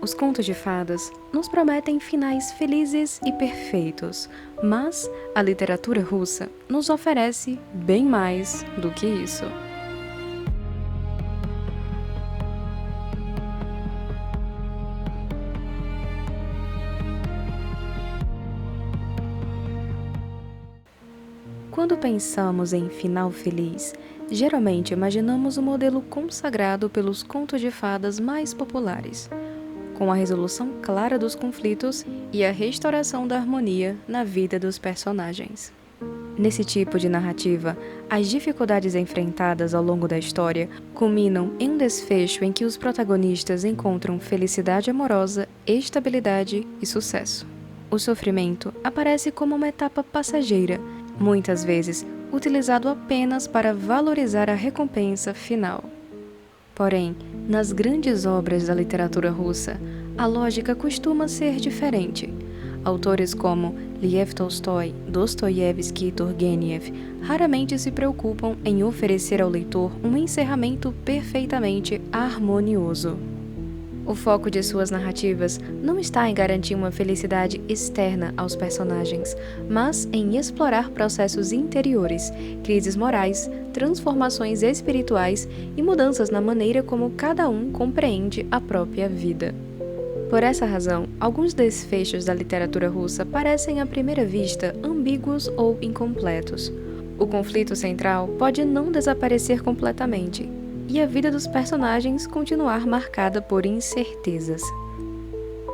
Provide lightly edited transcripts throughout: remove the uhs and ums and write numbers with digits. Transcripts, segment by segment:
Os contos de fadas nos prometem finais felizes e perfeitos, mas a literatura russa nos oferece bem mais do que isso. Quando pensamos em final feliz, geralmente imaginamos o modelo consagrado pelos contos de fadas mais populares, com a resolução clara dos conflitos e a restauração da harmonia na vida dos personagens. Nesse tipo de narrativa, as dificuldades enfrentadas ao longo da história culminam em um desfecho em que os protagonistas encontram felicidade amorosa, estabilidade e sucesso. O sofrimento aparece como uma etapa passageira, muitas vezes utilizado apenas para valorizar a recompensa final. Porém, nas grandes obras da literatura russa, a lógica costuma ser diferente. Autores como Lev Tolstói, Dostoiévski e Turgenev raramente se preocupam em oferecer ao leitor um encerramento perfeitamente harmonioso. O foco de suas narrativas não está em garantir uma felicidade externa aos personagens, mas em explorar processos interiores, crises morais, transformações espirituais e mudanças na maneira como cada um compreende a própria vida. Por essa razão, alguns desfechos da literatura russa parecem à primeira vista ambíguos ou incompletos. O conflito central pode não desaparecer completamente, e a vida dos personagens continuar marcada por incertezas.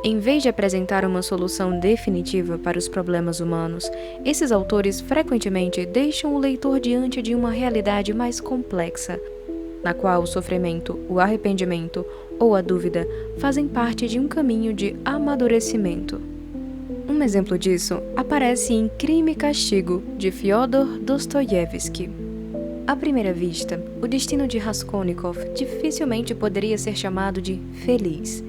Em vez de apresentar uma solução definitiva para os problemas humanos, esses autores frequentemente deixam o leitor diante de uma realidade mais complexa, na qual o sofrimento, o arrependimento ou a dúvida fazem parte de um caminho de amadurecimento. Um exemplo disso aparece em Crime e Castigo, de Fyodor Dostoiévski. À primeira vista, o destino de Raskolnikov dificilmente poderia ser chamado de feliz.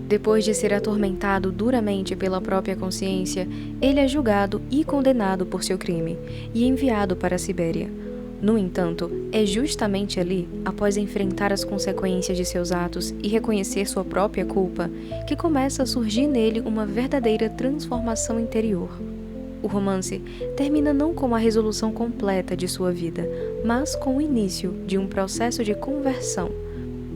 Depois de ser atormentado duramente pela própria consciência, ele é julgado e condenado por seu crime e enviado para a Sibéria. No entanto, é justamente ali, após enfrentar as consequências de seus atos e reconhecer sua própria culpa, que começa a surgir nele uma verdadeira transformação interior. O romance termina não com a resolução completa de sua vida, mas com o início de um processo de conversão.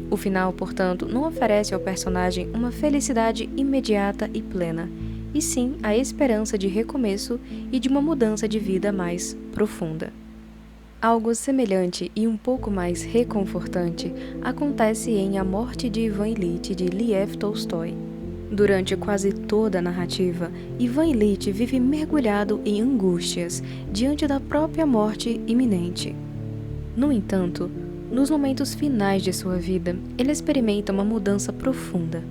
O final, portanto, não oferece ao personagem uma felicidade imediata e plena, e sim a esperança de recomeço e de uma mudança de vida mais profunda. Algo semelhante e um pouco mais reconfortante acontece em A Morte de Ivan Ilitch, de Lev Tolstói. Durante quase toda a narrativa, Ivan Ilitch vive mergulhado em angústias diante da própria morte iminente. No entanto, nos momentos finais de sua vida, ele experimenta uma mudança profunda.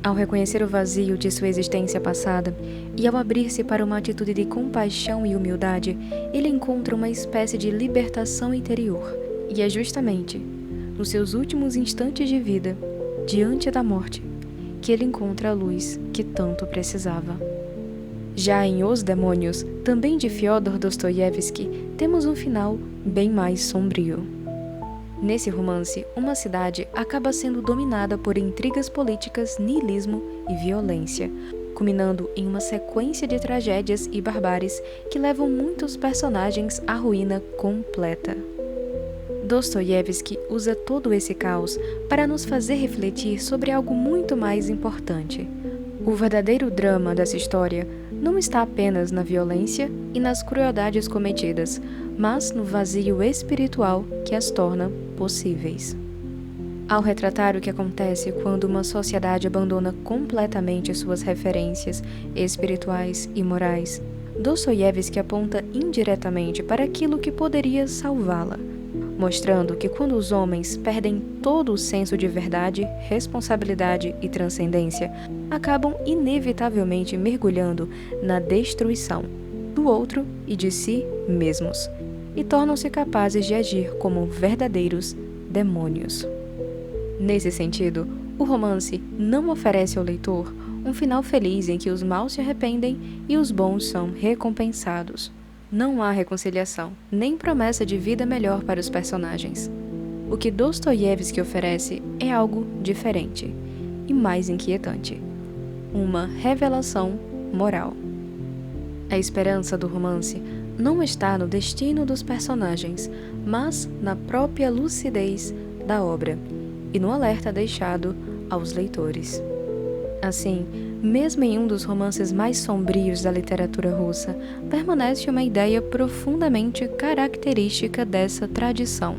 Ao reconhecer o vazio de sua existência passada e ao abrir-se para uma atitude de compaixão e humildade, ele encontra uma espécie de libertação interior. E é justamente nos seus últimos instantes de vida, diante da morte, que ele encontra a luz que tanto precisava. Já em Os Demônios, também de Fyodor Dostoiévski, temos um final bem mais sombrio. Nesse romance, uma cidade acaba sendo dominada por intrigas políticas, niilismo e violência, culminando em uma sequência de tragédias e barbáries que levam muitos personagens à ruína completa. Dostoiévski usa todo esse caos para nos fazer refletir sobre algo muito mais importante. O verdadeiro drama dessa história não está apenas na violência e nas crueldades cometidas, mas no vazio espiritual que as torna possíveis. Ao retratar o que acontece quando uma sociedade abandona completamente suas referências espirituais e morais, Dostoiévski aponta indiretamente para aquilo que poderia salvá-la, mostrando que quando os homens perdem todo o senso de verdade, responsabilidade e transcendência, acabam inevitavelmente mergulhando na destruição do outro e de si mesmos, e tornam-se capazes de agir como verdadeiros demônios. Nesse sentido, o romance não oferece ao leitor um final feliz em que os maus se arrependem e os bons são recompensados. Não há reconciliação, nem promessa de vida melhor para os personagens. O que Dostoiévski oferece é algo diferente. e mais inquietante: uma revelação moral. A esperança do romance não está no destino dos personagens, mas na própria lucidez da obra e no alerta deixado aos leitores. Assim, mesmo em um dos romances mais sombrios da literatura russa, permanece uma ideia profundamente característica dessa tradição: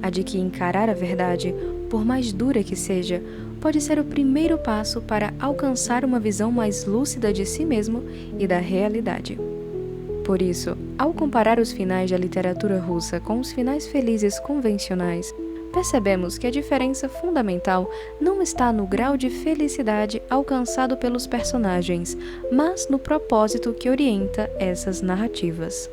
a de que encarar a verdade, por mais dura que seja, pode ser o primeiro passo para alcançar uma visão mais lúcida de si mesmo e da realidade. Por isso, ao comparar os finais da literatura russa com os finais felizes convencionais, percebemos que a diferença fundamental não está no grau de felicidade alcançado pelos personagens, mas no propósito que orienta essas narrativas.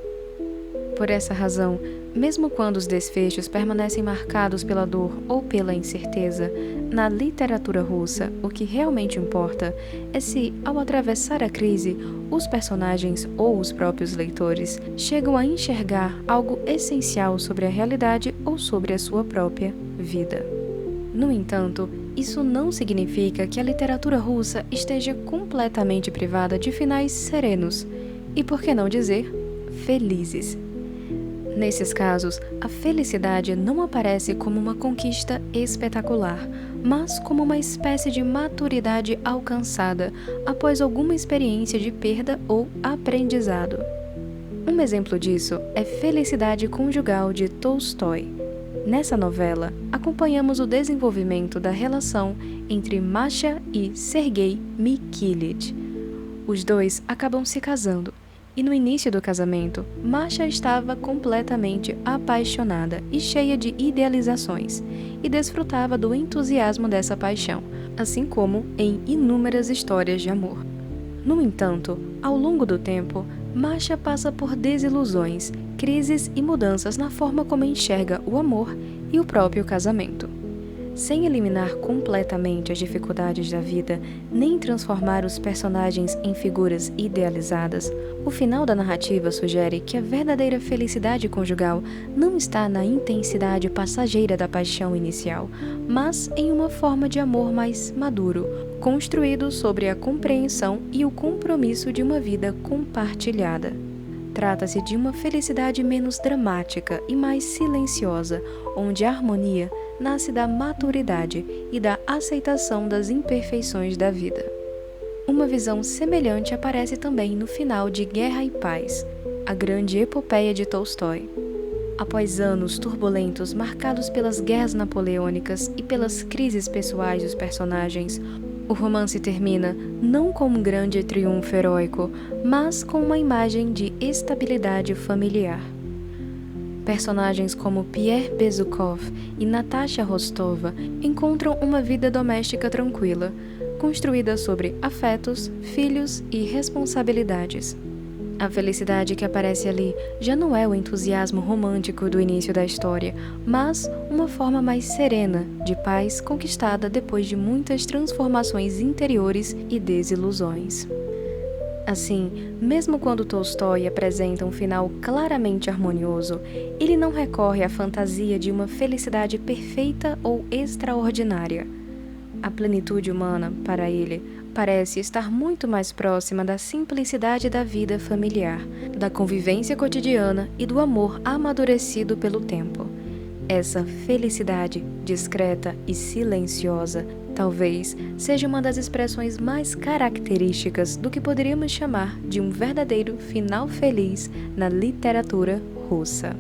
Por essa razão, mesmo quando os desfechos permanecem marcados pela dor ou pela incerteza, na literatura russa, o que realmente importa é se, ao atravessar a crise, os personagens ou os próprios leitores chegam a enxergar algo essencial sobre a realidade ou sobre a sua própria vida. No entanto, isso não significa que a literatura russa esteja completamente privada de finais serenos e, por que não dizer, felizes. Nesses casos, a felicidade não aparece como uma conquista espetacular, mas como uma espécie de maturidade alcançada após alguma experiência de perda ou aprendizado. Um exemplo disso é Felicidade Conjugal de Tolstói. Nessa novela, acompanhamos o desenvolvimento da relação entre Masha e Sergei Mikhailich. Os dois acabam se casando. E no início do casamento, Masha estava completamente apaixonada e cheia de idealizações, e desfrutava do entusiasmo dessa paixão, assim como em inúmeras histórias de amor. No entanto, ao longo do tempo, Masha passa por desilusões, crises e mudanças na forma como enxerga o amor e o próprio casamento. Sem eliminar completamente as dificuldades da vida, nem transformar os personagens em figuras idealizadas, o final da narrativa sugere que a verdadeira felicidade conjugal não está na intensidade passageira da paixão inicial, mas em uma forma de amor mais maduro, construído sobre a compreensão e o compromisso de uma vida compartilhada. Trata-se de uma felicidade menos dramática e mais silenciosa, onde a harmonia nasce da maturidade e da aceitação das imperfeições da vida. Uma visão semelhante aparece também no final de Guerra e Paz, a grande epopeia de Tolstói. Após anos turbulentos marcados pelas guerras napoleônicas e pelas crises pessoais dos personagens, o romance termina não com um grande triunfo heróico, mas com uma imagem de estabilidade familiar. Personagens como Pierre Bezukhov e Natasha Rostova encontram uma vida doméstica tranquila, construída sobre afetos, filhos e responsabilidades. A felicidade que aparece ali já não é o entusiasmo romântico do início da história, mas uma forma mais serena de paz conquistada depois de muitas transformações interiores e desilusões. Assim, mesmo quando Tolstói apresenta um final claramente harmonioso, ele não recorre à fantasia de uma felicidade perfeita ou extraordinária. A plenitude humana, para ele, parece estar muito mais próxima da simplicidade da vida familiar, da convivência cotidiana e do amor amadurecido pelo tempo. Essa felicidade, discreta e silenciosa, talvez seja uma das expressões mais características do que poderíamos chamar de um verdadeiro final feliz na literatura russa.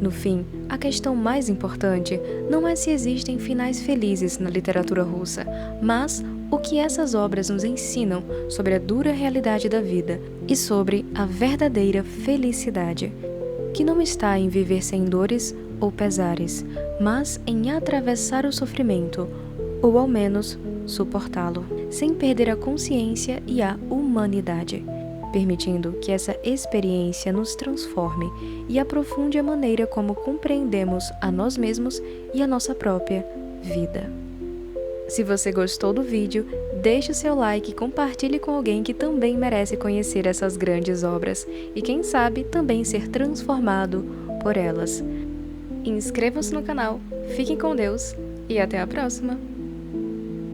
No fim, a questão mais importante não é se existem finais felizes na literatura russa, mas o que essas obras nos ensinam sobre a dura realidade da vida e sobre a verdadeira felicidade, que não está em viver sem dores ou pesares, mas em atravessar o sofrimento, ou ao menos suportá-lo, sem perder a consciência e a humanidade, permitindo que essa experiência nos transforme e aprofunde a maneira como compreendemos a nós mesmos e a nossa própria vida. Se você gostou do vídeo, deixe o seu like e compartilhe com alguém que também merece conhecer essas grandes obras e, quem sabe, também ser transformado por elas. Inscrevam-se no canal, fiquem com Deus e até a próxima!